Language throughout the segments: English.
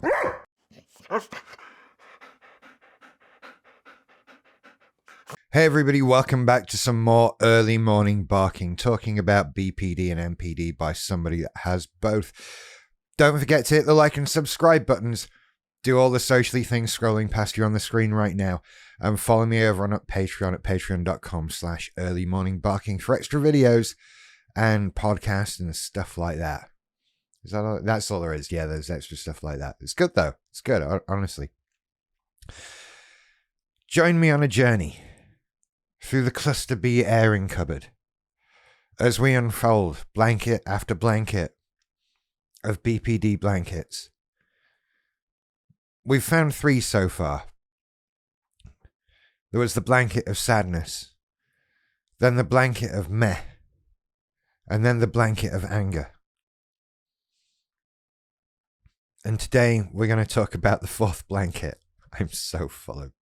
Hey everybody, welcome back to some more early morning barking, talking about BPD and MPD by somebody that has both. Don't forget to hit the like and subscribe buttons. Do all the socially things scrolling past you on the screen right now. And follow me over on Patreon at patreon.com/earlymorningbarking for extra videos and podcasts and stuff like that. Is that all? That's all there is. Yeah, there's extra stuff like that. It's good though. It's good, honestly. Join me on a journey through the Cluster B airing cupboard as we unfold blanket after blanket of BPD blankets. We've found 3 so far. There was the blanket of sadness, then the blanket of meh, and then the blanket of anger. And today we're going to talk about the 4th blanket. I'm so full of.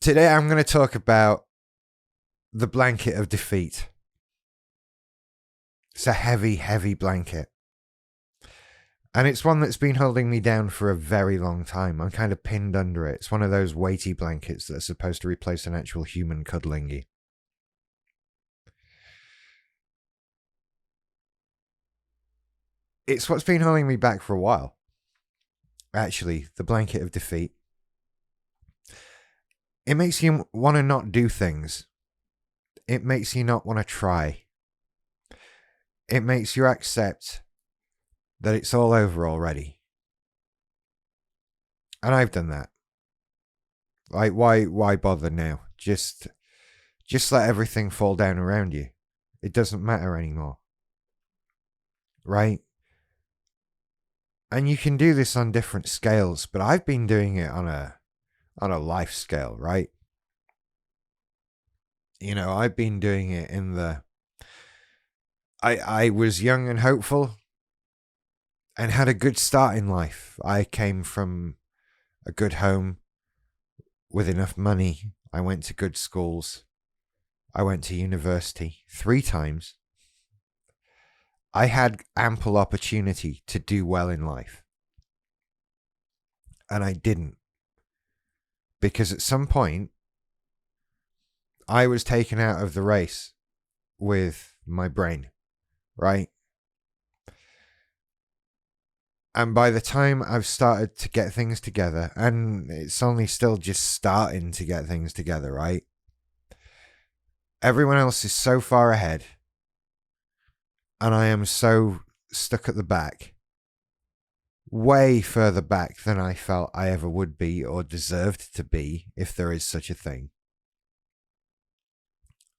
Today I'm going to talk about the blanket of defeat. It's a heavy, heavy blanket. And it's one that's been holding me down for a very long time. I'm kind of pinned under it. It's one of those weighty blankets that are supposed to replace an actual human cuddlingy. It's what's been holding me back for a while. Actually, the blanket of defeat. It makes you want to not do things. It makes you not want to try. It makes you accept that it's all over already. And I've done that. Like, why bother now? Just let everything fall down around you. It doesn't matter anymore. Right? And you can do this on different scales, but I've been doing it on a life scale, right? You know, I've been doing it in the... I was young and hopeful and had a good start in life. I came from a good home with enough money. I went to good schools. I went to university 3 times. I had ample opportunity to do well in life. And I didn't. Because at some point, I was taken out of the race with my brain, right? And by the time I've started to get things together, and it's only still just starting to get things together, right? Everyone else is so far ahead, and I am so stuck at the back, way further back than I felt I ever would be or deserved to be, if there is such a thing.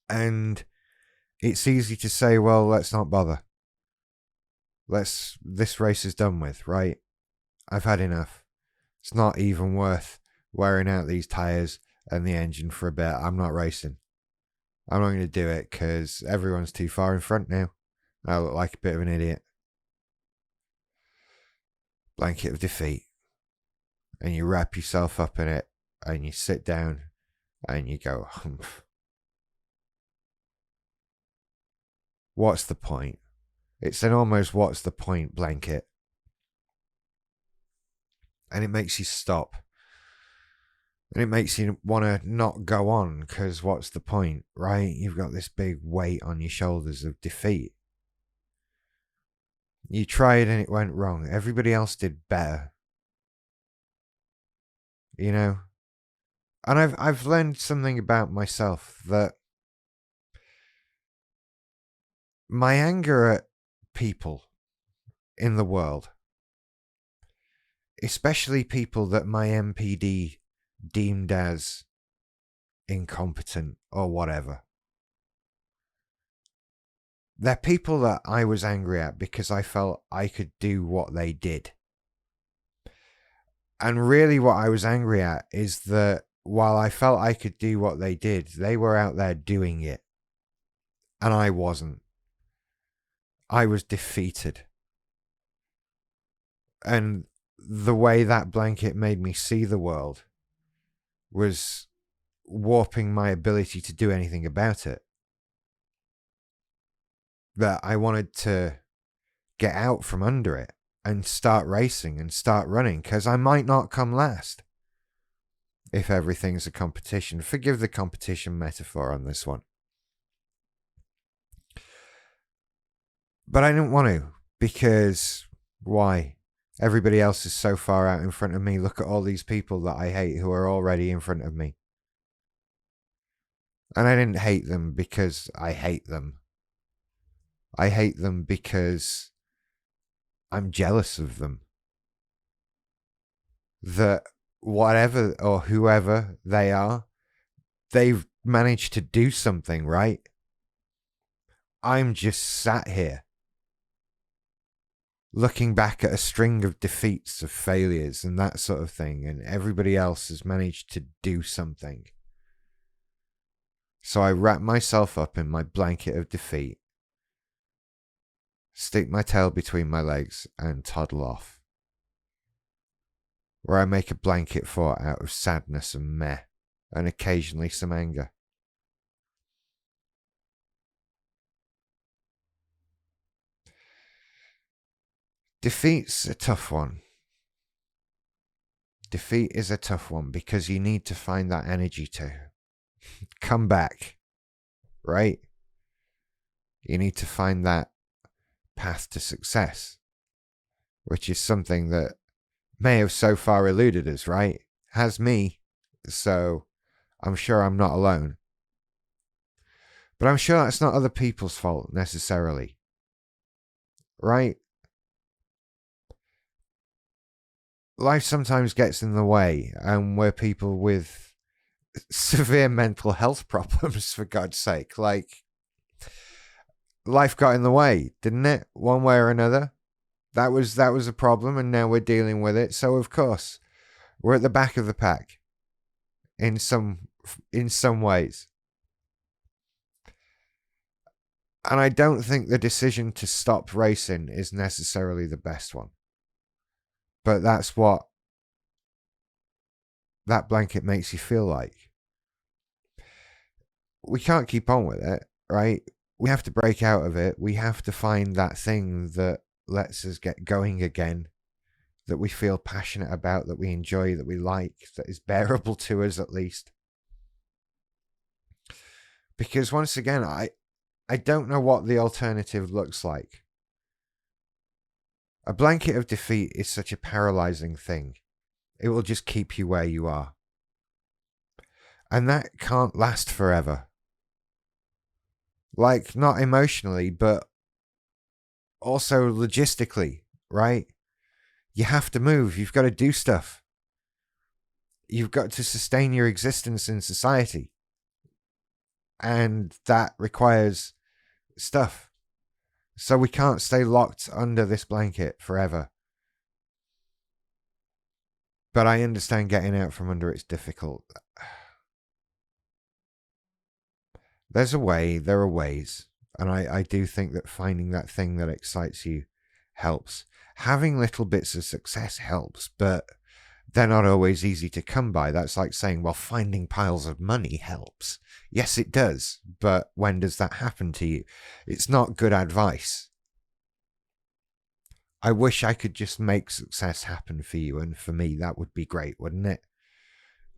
And it's easy to say, well, let's not bother. This race is done with, right? I've had enough. It's not even worth wearing out these tires and the engine for a bit. I'm not racing. I'm not going to do it because everyone's too far in front now. I look like a bit of an idiot. Blanket of defeat. And you wrap yourself up in it and you sit down and you go, humph. What's the point? It's an almost what's the point blanket. And it makes you stop. And it makes you want to not go on because what's the point, right? You've got this big weight on your shoulders of defeat. You tried and it went wrong. Everybody else did better. You know? And I've learned something about myself, that my anger at people in the world, especially people that my MPD deemed as incompetent or whatever, they're people that I was angry at because I felt I could do what they did. And really what I was angry at is that while I felt I could do what they did, they were out there doing it. And I wasn't. I was defeated. And the way that blanket made me see the world was warping my ability to do anything about it. That I wanted to get out from under it. and start racing and start running, because I might not come last if everything's a competition. Forgive the competition metaphor on this one. But I didn't want to, because why? Everybody else is so far out in front of me. Look at all these people that I hate who are already in front of me. And I didn't hate them because I hate them. I hate them because I'm jealous of them. That whatever or whoever they are, they've managed to do something, right? I'm just sat here looking back at a string of defeats, of failures and that sort of thing, and everybody else has managed to do something. So I wrap myself up in my blanket of defeat, stick my tail between my legs and toddle off, where I make a blanket fort out of sadness and meh, and occasionally some anger. Defeat's a tough one. Defeat is a tough one because you need to find that energy to come back, right? You need to find that path to success, which is something that may have so far eluded us, right? Has me, so I'm sure I'm not alone. But I'm sure that's not other people's fault necessarily, right? Life sometimes gets in the way, and we're people with severe mental health problems, for God's sake. Like, life got in the way, didn't it? One way or another. That was a problem, and now we're dealing with it. So of course, we're at the back of the pack in some ways. And I don't think the decision to stop racing is necessarily the best one. But that's what that blanket makes you feel like. We can't keep on with it, right? We have to break out of it. We have to find that thing that lets us get going again, that we feel passionate about, that we enjoy, that we like, that is bearable to us at least. Because once again, I don't know what the alternative looks like. A blanket of defeat is such a paralyzing thing. It will just keep you where you are. And that can't last forever. Like, not emotionally, but also logistically, right? You have to move. You've got to do stuff. You've got to sustain your existence in society. And that requires stuff. So we can't stay locked under this blanket forever. But I understand getting out from under it's difficult. There's a way, there are ways. And I do think that finding that thing that excites you helps. Having little bits of success helps, but they're not always easy to come by. That's like saying, well, finding piles of money helps. Yes, it does. But when does that happen to you? It's not good advice. I wish I could just make success happen for you, and for me, that would be great, wouldn't it?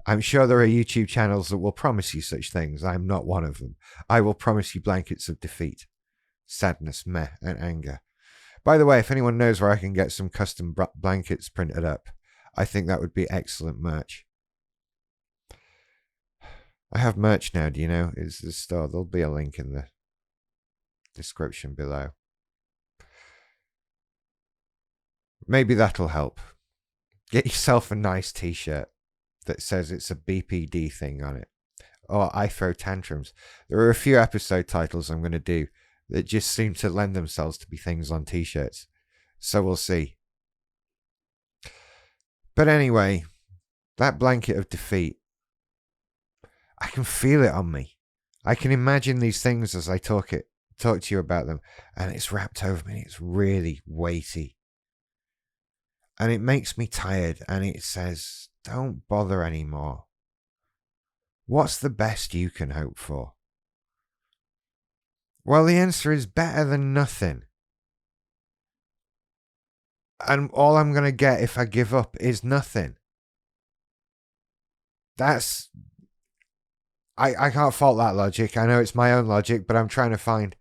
I'm sure there are YouTube channels that will promise you such things. I'm not one of them. I will promise you blankets of defeat, sadness, meh, and anger. By the way, if anyone knows where I can get some custom blankets printed up, I think that would be excellent merch. I have merch now, do you know? It's the store. There'll be a link in the description below. Maybe that'll help. Get yourself a nice t-shirt that says it's a BPD thing on it. Or I Throw Tantrums. There are a few episode titles I'm going to do that just seem to lend themselves to be things on t-shirts. So we'll see. But anyway, that blanket of defeat, I can feel it on me. I can imagine these things as I talk to you about them, and it's wrapped over me. It's really weighty. And it makes me tired, and it says, don't bother anymore. What's the best you can hope for? Well, the answer is better than nothing. And all I'm going to get if I give up is nothing. That's... I can't fault that logic. I know it's my own logic, but I'm trying to find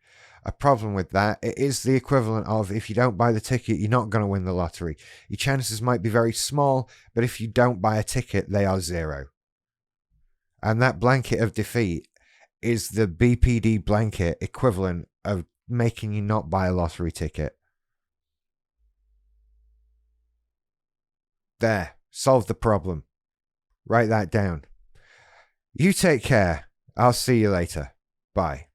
a problem with that. It is the equivalent of, if you don't buy the ticket, you're not going to win the lottery. Your chances might be very small, but if you don't buy a ticket, they are zero. And that blanket of defeat is the BPD blanket equivalent of making you not buy a lottery ticket. There, solve the problem. Write that down. You take care. I'll see you later. Bye.